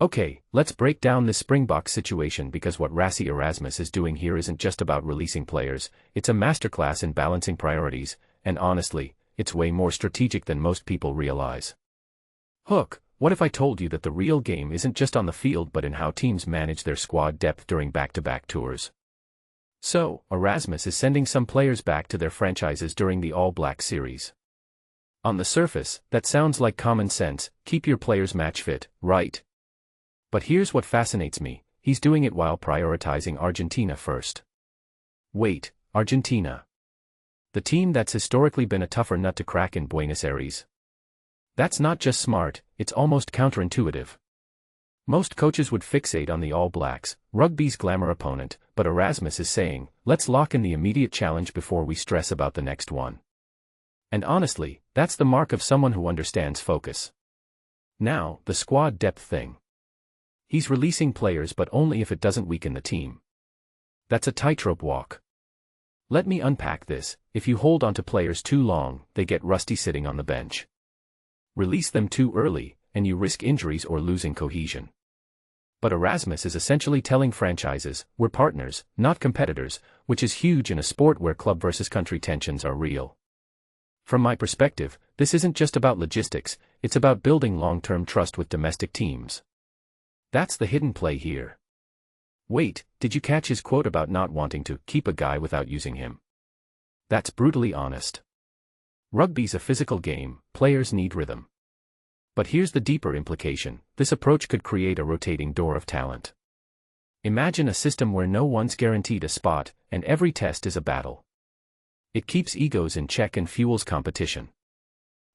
Okay, let's break down this Springboks situation because what Rassie Erasmus is doing here isn't just about releasing players, it's a masterclass in balancing priorities, and honestly, it's way more strategic than most people realize. Hook, what if I told you that the real game isn't just on the field but in how teams manage their squad depth during back-to-back tours? So, Erasmus is sending some players back to their franchises during the All Black series. On the surface, that sounds like common sense, keep your players match fit, right? But here's what fascinates me, he's doing it while prioritizing Argentina first. Wait, Argentina? The team that's historically been a tougher nut to crack in Buenos Aires? That's not just smart, it's almost counterintuitive. Most coaches would fixate on the All Blacks, rugby's glamour opponent, but Erasmus is saying, let's lock in the immediate challenge before we stress about the next one. And honestly, that's the mark of someone who understands focus. Now, the squad depth thing. He's releasing players but only if it doesn't weaken the team. That's a tightrope walk. Let me unpack this, if you hold on to players too long, they get rusty sitting on the bench. Release them too early, and you risk injuries or losing cohesion. But Erasmus is essentially telling franchises, we're partners, not competitors, which is huge in a sport where club versus country tensions are real. From my perspective, this isn't just about logistics, it's about building long-term trust with domestic teams. That's the hidden play here. Wait, did you catch his quote about not wanting to keep a guy without using him? That's brutally honest. Rugby's a physical game, players need rhythm. But here's the deeper implication, this approach could create a rotating door of talent. Imagine a system where no one's guaranteed a spot, and every test is a battle. It keeps egos in check and fuels competition.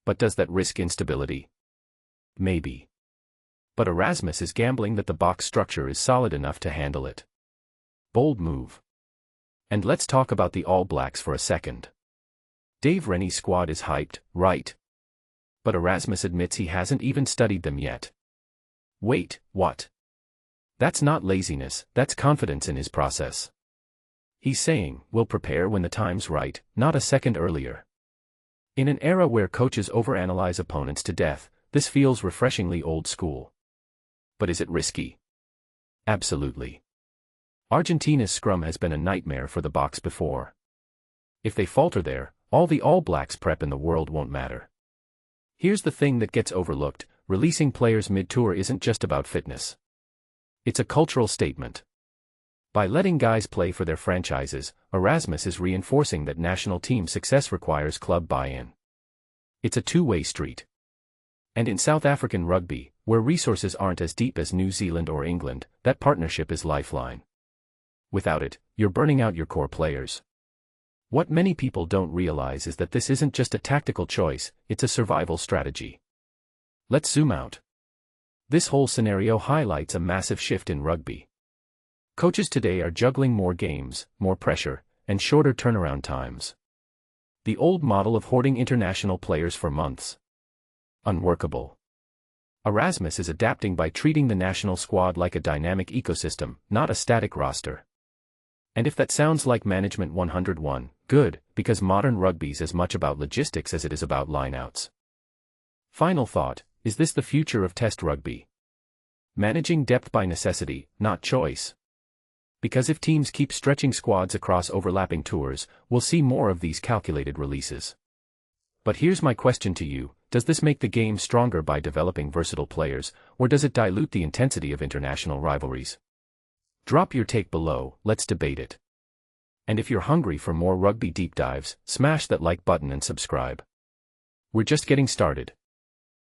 But does that risk instability? Maybe. But Erasmus is gambling that the box structure is solid enough to handle it. Bold move. And let's talk about the All Blacks for a second. Dave Rennie's squad is hyped, right? But Erasmus admits he hasn't even studied them yet. Wait, what? That's not laziness, that's confidence in his process. He's saying, we'll prepare when the time's right, not a second earlier. In an era where coaches overanalyze opponents to death, this feels refreshingly old school. But is it risky? Absolutely. Argentina's scrum has been a nightmare for the Boks before. If they falter there, all the All Blacks prep in the world won't matter. Here's the thing that gets overlooked, releasing players mid-tour isn't just about fitness. It's a cultural statement. By letting guys play for their franchises, Erasmus is reinforcing that national team success requires club buy-in. It's a two-way street. And in South African rugby, where resources aren't as deep as New Zealand or England, that partnership is lifeline. Without it, you're burning out your core players. What many people don't realize is that this isn't just a tactical choice, it's a survival strategy. Let's zoom out. This whole scenario highlights a massive shift in rugby. Coaches today are juggling more games, more pressure, and shorter turnaround times. The old model of hoarding international players for months. Unworkable. Erasmus is adapting by treating the national squad like a dynamic ecosystem, not a static roster. And if that sounds like Management 101, good, because modern rugby's as much about logistics as it is about lineouts. Final thought, is this the future of Test rugby? Managing depth by necessity, not choice. Because if teams keep stretching squads across overlapping tours, we'll see more of these calculated releases. But here's my question to you, does this make the game stronger by developing versatile players, or does it dilute the intensity of international rivalries? Drop your take below, let's debate it. And if you're hungry for more rugby deep dives, smash that like button and subscribe. We're just getting started.